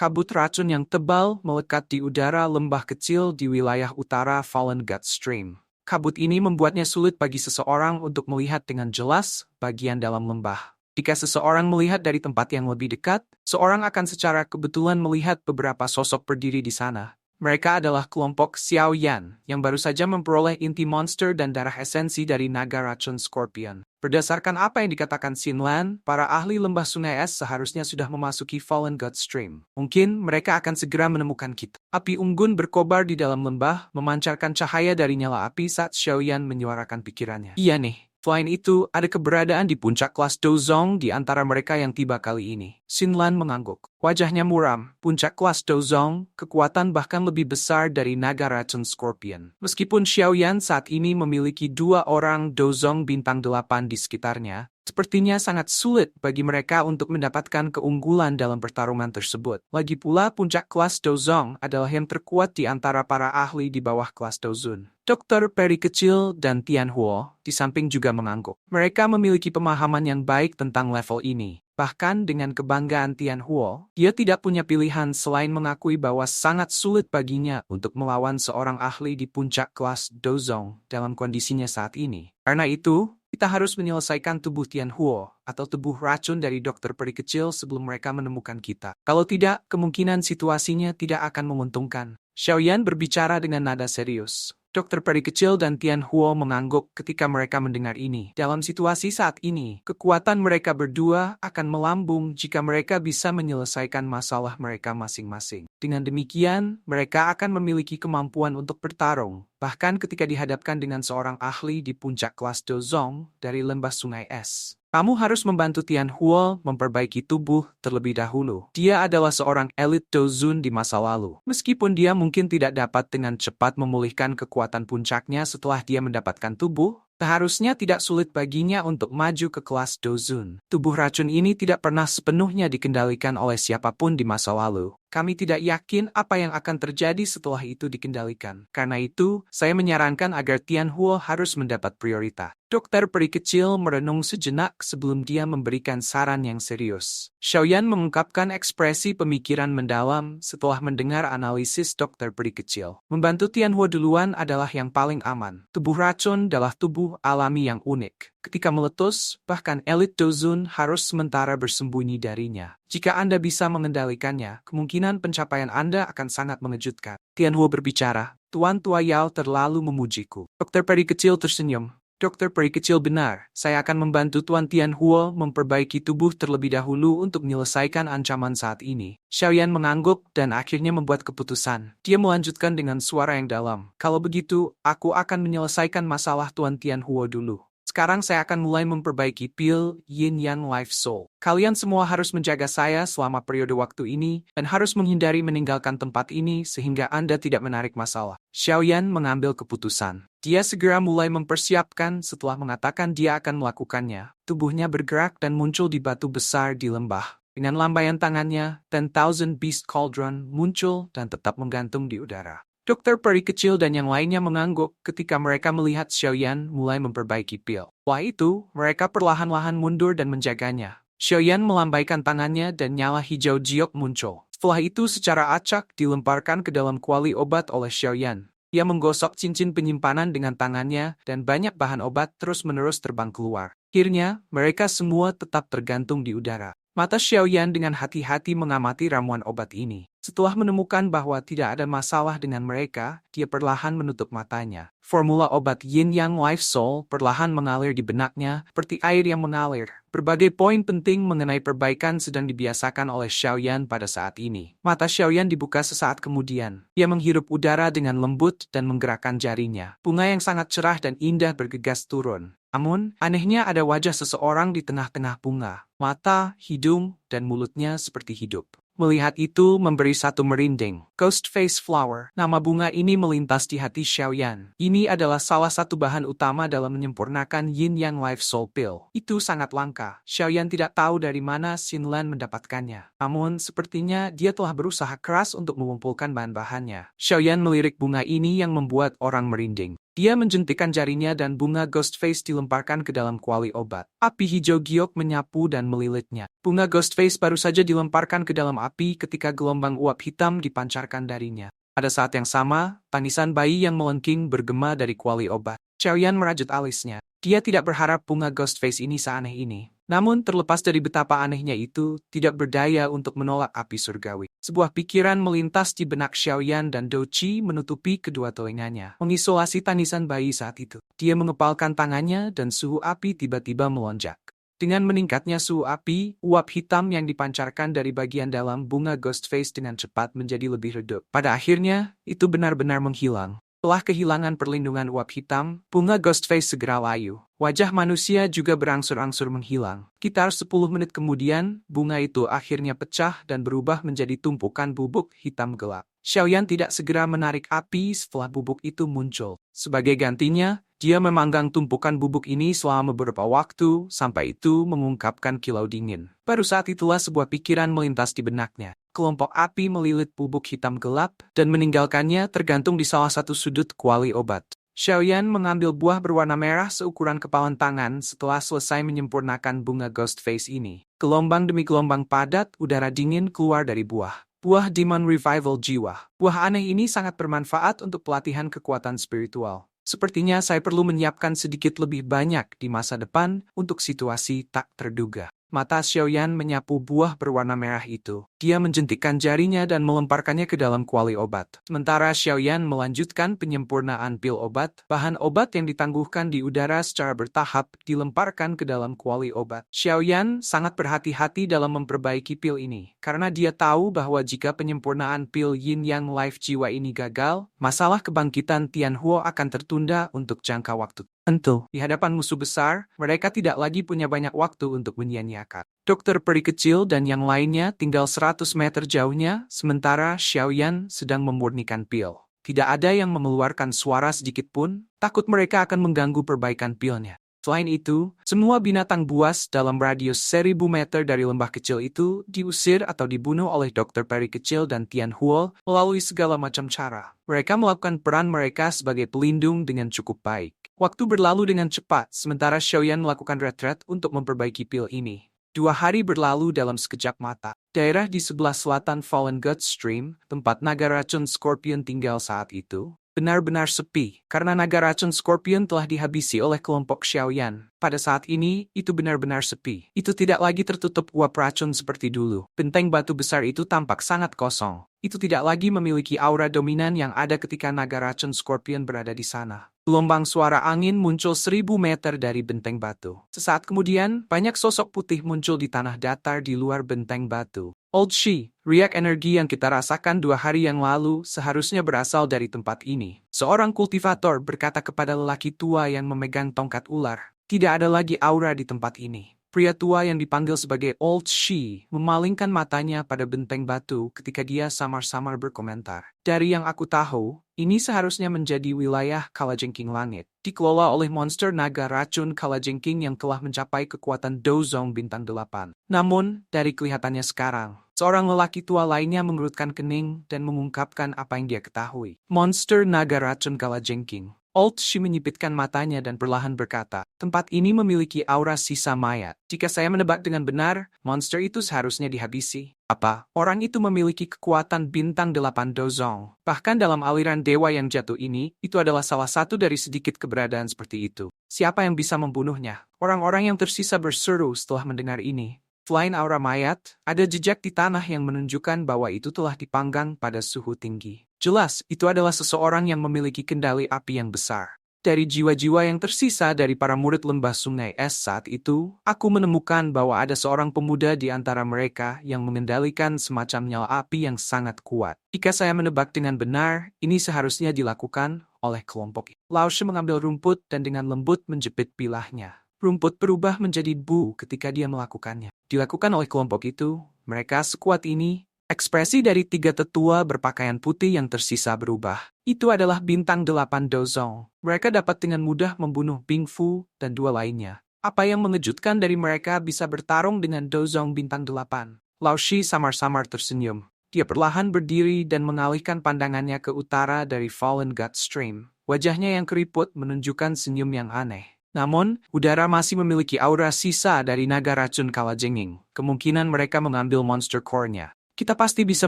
Kabut racun yang tebal melekat di udara lembah kecil di wilayah utara Fallen God Stream. Kabut ini membuatnya sulit bagi seseorang untuk melihat dengan jelas bagian dalam lembah. Jika seseorang melihat dari tempat yang lebih dekat, seorang akan secara kebetulan melihat beberapa sosok berdiri di sana. Mereka adalah kelompok Xiao Yan, yang baru saja memperoleh inti monster dan darah esensi dari naga racun Scorpion. Berdasarkan apa yang dikatakan Xin Lan, para ahli lembah sungai es seharusnya sudah memasuki Fallen God Stream. Mungkin mereka akan segera menemukan kita. Api unggun berkobar di dalam lembah, memancarkan cahaya dari nyala api saat Xiao Yan menyuarakan pikirannya. Iya nih. Selain itu, ada keberadaan di puncak kelas Dozong di antara mereka yang tiba kali ini. Xin Lan mengangguk. Wajahnya muram. Puncak kelas Dozong, kekuatan bahkan lebih besar dari naga racun Scorpion. Meskipun Xiao Yan saat ini memiliki 2 orang Dozong bintang 8 di sekitarnya, sepertinya sangat sulit bagi mereka untuk mendapatkan keunggulan dalam pertarungan tersebut. Lagi pula, puncak kelas Dozong adalah yang terkuat di antara para ahli di bawah kelas Dozun. Dr. Peri kecil dan Tian Huo di samping juga mengangguk. Mereka memiliki pemahaman yang baik tentang level ini. Bahkan dengan kebanggaan Tian Huo, dia tidak punya pilihan selain mengakui bahwa sangat sulit baginya untuk melawan seorang ahli di puncak kelas Dozong dalam kondisinya saat ini. Karena itu, kita harus menyelesaikan tubuh Tian Huo atau tubuh racun dari Dr. Peri kecil sebelum mereka menemukan kita. Kalau tidak, kemungkinan situasinya tidak akan menguntungkan. Xiao Yan berbicara dengan nada serius. Dr. Peri kecil dan Tian Huo mengangguk ketika mereka mendengar ini. Dalam situasi saat ini, kekuatan mereka berdua akan melambung jika mereka bisa menyelesaikan masalah mereka masing-masing. Dengan demikian, mereka akan memiliki kemampuan untuk bertarung, bahkan ketika dihadapkan dengan seorang ahli di puncak kelas Dozong dari lembah sungai es. Kamu harus membantu Tian Huo memperbaiki tubuh terlebih dahulu. Dia adalah seorang elit Dozun di masa lalu. Meskipun dia mungkin tidak dapat dengan cepat memulihkan kekuatan puncaknya setelah dia mendapatkan tubuh, seharusnya tidak sulit baginya untuk maju ke kelas Dozun. Tubuh racun ini tidak pernah sepenuhnya dikendalikan oleh siapapun di masa lalu. Kami tidak yakin apa yang akan terjadi setelah itu dikendalikan. Karena itu, saya menyarankan agar Tian Huo harus mendapat prioritas. Dokter Peri kecil merenung sejenak sebelum dia memberikan saran yang serius. Xiao Yan mengungkapkan ekspresi pemikiran mendalam setelah mendengar analisis Dokter Peri kecil. Membantu Tian Huo duluan adalah yang paling aman. Tubuh racun adalah tubuh alami yang unik. Ketika meletus, bahkan elit Dozun harus sementara bersembunyi darinya. Jika Anda bisa mengendalikannya, kemungkinan pencapaian Anda akan sangat mengejutkan. Tian Huo berbicara, Tuan Tua Yao terlalu memujiku. Dokter Peri kecil tersenyum. Dokter Peri kecil benar, saya akan membantu Tuan Tian Huo memperbaiki tubuh terlebih dahulu untuk menyelesaikan ancaman saat ini. Xiao Yan mengangguk dan akhirnya membuat keputusan. Dia melanjutkan dengan suara yang dalam. Kalau begitu, aku akan menyelesaikan masalah Tuan Tian Huo dulu. Sekarang saya akan mulai memperbaiki pil Yin Yang Life Soul. Kalian semua harus menjaga saya selama periode waktu ini dan harus menghindari meninggalkan tempat ini sehingga Anda tidak menarik masalah. Xiao Yan mengambil keputusan. Dia segera mulai mempersiapkan setelah mengatakan dia akan melakukannya. Tubuhnya bergerak dan muncul di batu besar di lembah. Dengan lambaian tangannya, 10,000 Beast Cauldron muncul dan tetap menggantung di udara. Dokter Peri kecil dan yang lainnya mengangguk ketika mereka melihat Xiao Yan mulai memperbaiki pil. Setelah itu, mereka perlahan-lahan mundur dan menjaganya. Xiao Yan melambaikan tangannya dan nyala hijau jiok muncul. Setelah itu secara acak dilemparkan ke dalam kuali obat oleh Xiao Yan. Ia menggosok cincin penyimpanan dengan tangannya dan banyak bahan obat terus-menerus terbang keluar. Akhirnya, mereka semua tetap tergantung di udara. Mata Xiao Yan dengan hati-hati mengamati ramuan obat ini. Setelah menemukan bahwa tidak ada masalah dengan mereka, dia perlahan menutup matanya. Formula obat Yin Yang Life Soul perlahan mengalir di benaknya, seperti air yang mengalir. Berbagai poin penting mengenai perbaikan sedang dibiasakan oleh Xiao Yan pada saat ini. Mata Xiao Yan dibuka sesaat kemudian. Ia menghirup udara dengan lembut dan menggerakkan jarinya. Bunga yang sangat cerah dan indah bergegas turun. Namun, anehnya ada wajah seseorang di tengah-tengah bunga. Mata, hidung, dan mulutnya seperti hidup. Melihat itu memberi satu merinding. Ghost Face Flower. Nama bunga ini melintas di hati Xiao Yan. Ini adalah salah satu bahan utama dalam menyempurnakan Yin Yang Life Soul Pill. Itu sangat langka. Xiao Yan tidak tahu dari mana Xin Lan mendapatkannya. Namun, sepertinya dia telah berusaha keras untuk mengumpulkan bahan-bahannya. Xiao Yan melirik bunga ini yang membuat orang merinding. Dia menjentikkan jarinya dan bunga Ghostface dilemparkan ke dalam kuali obat. Api hijau giok menyapu dan melilitnya. Bunga Ghostface baru saja dilemparkan ke dalam api ketika gelombang uap hitam dipancarkan darinya. Pada saat yang sama, tangisan bayi yang melengking bergema dari kuali obat. Xiaoyan merajut alisnya. Dia tidak berharap bunga Ghostface ini seaneh ini. Namun terlepas dari betapa anehnya itu, tidak berdaya untuk menolak api surgawi. Sebuah pikiran melintas di benak Xiaoyan dan Douqi menutupi kedua telinganya. Mengisolasi tangisan bayi saat itu. Dia mengepalkan tangannya dan suhu api tiba-tiba melonjak. Dengan meningkatnya suhu api, uap hitam yang dipancarkan dari bagian dalam bunga Ghostface dengan cepat menjadi lebih redup. Pada akhirnya, itu benar-benar menghilang. Setelah kehilangan perlindungan uap hitam, bunga Ghostface segera layu. Wajah manusia juga berangsur-angsur menghilang. Sekitar 10 menit kemudian, bunga itu akhirnya pecah dan berubah menjadi tumpukan bubuk hitam gelap. Xiaoyan tidak segera menarik api setelah bubuk itu muncul. Sebagai gantinya, dia memanggang tumpukan bubuk ini selama beberapa waktu, sampai itu mengungkapkan kilau dingin. Baru saat itulah sebuah pikiran melintas di benaknya. Kelompok api melilit bubuk hitam gelap dan meninggalkannya tergantung di salah satu sudut kuali obat. Xiaoyan mengambil buah berwarna merah seukuran kepalan tangan setelah selesai menyempurnakan bunga Ghostface ini. Gelombang demi gelombang padat udara dingin keluar dari buah. Buah Demon Revival Jiwa. Buah aneh ini sangat bermanfaat untuk pelatihan kekuatan spiritual. Sepertinya saya perlu menyiapkan sedikit lebih banyak di masa depan untuk situasi tak terduga. Mata Xiaoyan menyapu buah berwarna merah itu. Dia menjentikkan jarinya dan melemparkannya ke dalam kuali obat. Sementara Xiaoyan melanjutkan penyempurnaan pil obat, bahan obat yang ditangguhkan di udara secara bertahap dilemparkan ke dalam kuali obat. Xiaoyan sangat berhati-hati dalam memperbaiki pil ini, karena dia tahu bahwa jika penyempurnaan pil Yin Yang Life Jiwa ini gagal, masalah kebangkitan Tianhuo akan tertunda untuk jangka waktu. Tentu, di hadapan musuh besar, mereka tidak lagi punya banyak waktu untuk menyia-nyiakan. Dokter peri kecil dan yang lainnya tinggal 100 meter jauhnya, sementara Xiaoyan sedang memurnikan pil. Tidak ada yang mengeluarkan suara sedikit pun, takut mereka akan mengganggu perbaikan pilnya. Selain itu, semua binatang buas dalam radius 1000 meter dari lembah kecil itu diusir atau dibunuh oleh dokter peri kecil dan Tianhuo melalui segala macam cara. Mereka melakukan peran mereka sebagai pelindung dengan cukup baik. Waktu berlalu dengan cepat, sementara Xiaoyan melakukan retret untuk memperbaiki pil ini. 2 hari berlalu dalam sekejap mata. Daerah di sebelah selatan Fallen God Stream, tempat naga racun Scorpion tinggal saat itu, benar-benar sepi, karena naga racun Scorpion telah dihabisi oleh kelompok Xiaoyan. Pada saat ini, itu benar-benar sepi. Itu tidak lagi tertutup uap racun seperti dulu. Benteng batu besar itu tampak sangat kosong. Itu tidak lagi memiliki aura dominan yang ada ketika naga racun Scorpion berada di sana. Gelombang suara angin muncul 1000 meter dari benteng batu. Sesaat kemudian, banyak sosok putih muncul di tanah datar di luar benteng batu. Old Shi, riak energi yang kita rasakan 2 hari yang lalu seharusnya berasal dari tempat ini. Seorang kultivator berkata kepada lelaki tua yang memegang tongkat ular, tidak ada lagi aura di tempat ini. Pria tua yang dipanggil sebagai Old Shi memalingkan matanya pada benteng batu ketika dia samar-samar berkomentar. Dari yang aku tahu, ini seharusnya menjadi wilayah Kalajengking Langit, dikelola oleh monster naga racun Kalajengking yang telah mencapai kekuatan Dozong Bintang 8. Namun, dari kelihatannya sekarang, seorang lelaki tua lainnya mengerutkan kening dan mengungkapkan apa yang dia ketahui. Monster naga racun Kalajengking. Old Shi menyipitkan matanya dan perlahan berkata, tempat ini memiliki aura sisa mayat. Jika saya menebak dengan benar, monster itu seharusnya dihabisi. Apa? Orang itu memiliki kekuatan bintang 8 Dozong. Bahkan dalam aliran dewa yang jatuh ini, itu adalah salah satu dari sedikit keberadaan seperti itu. Siapa yang bisa membunuhnya? Orang-orang yang tersisa berseru setelah mendengar ini. Selain aura mayat, ada jejak di tanah yang menunjukkan bahwa itu telah dipanggang pada suhu tinggi. Jelas, itu adalah seseorang yang memiliki kendali api yang besar. Dari jiwa-jiwa yang tersisa dari para murid lembah sungai es saat itu, aku menemukan bahwa ada seorang pemuda di antara mereka yang mengendalikan semacam nyala api yang sangat kuat. Jika saya menebak dengan benar, ini seharusnya dilakukan oleh kelompok. Lao Shi mengambil rumput dan dengan lembut menjepit bilahnya. Rumput berubah menjadi bu ketika dia melakukannya. Dilakukan oleh kelompok itu, mereka sekuat ini. Ekspresi dari 3 tetua berpakaian putih yang tersisa berubah. Itu adalah bintang 8 Dozong. Mereka dapat dengan mudah membunuh Bing Fu dan 2 lainnya. Apa yang mengejutkan dari mereka bisa bertarung dengan Dozong bintang 8. Lao Shi samar-samar tersenyum. Dia perlahan berdiri dan mengalihkan pandangannya ke utara dari Fallen God Stream. Wajahnya yang keriput menunjukkan senyum yang aneh. Namun, udara masih memiliki aura sisa dari naga racun kalajengking. Kemungkinan mereka mengambil monster core-nya. Kita pasti bisa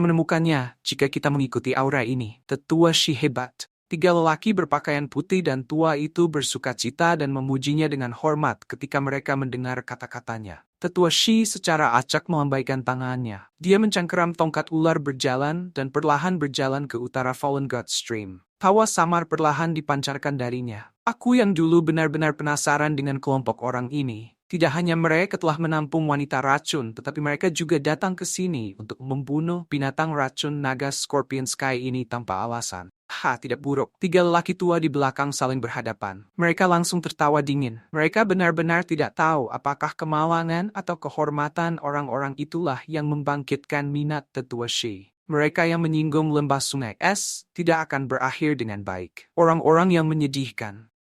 menemukannya jika kita mengikuti aura ini. Tetua Shi hebat. 3 lelaki berpakaian putih dan tua itu bersukacita dan memujinya dengan hormat ketika mereka mendengar kata-katanya. Tetua Shi secara acak melambaikan tangannya. Dia mencengkeram tongkat ular berjalan dan perlahan berjalan ke utara Fallen God Stream. Tawa samar perlahan dipancarkan darinya. Aku yang dulu benar-benar penasaran dengan kelompok orang ini. Tidak hanya mereka telah menampung wanita racun, tetapi mereka juga datang ke sini untuk membunuh binatang racun naga Scorpion Sky ini tanpa alasan. Tidak buruk. 3 lelaki tua di belakang saling berhadapan. Mereka langsung tertawa dingin. Mereka benar-benar tidak tahu apakah kemalangan atau kehormatan orang-orang itulah yang membangkitkan minat Tetua Shi. Mereka yang menyinggung lembah sungai es tidak akan berakhir dengan baik. Orang-orang yang menyedihkan.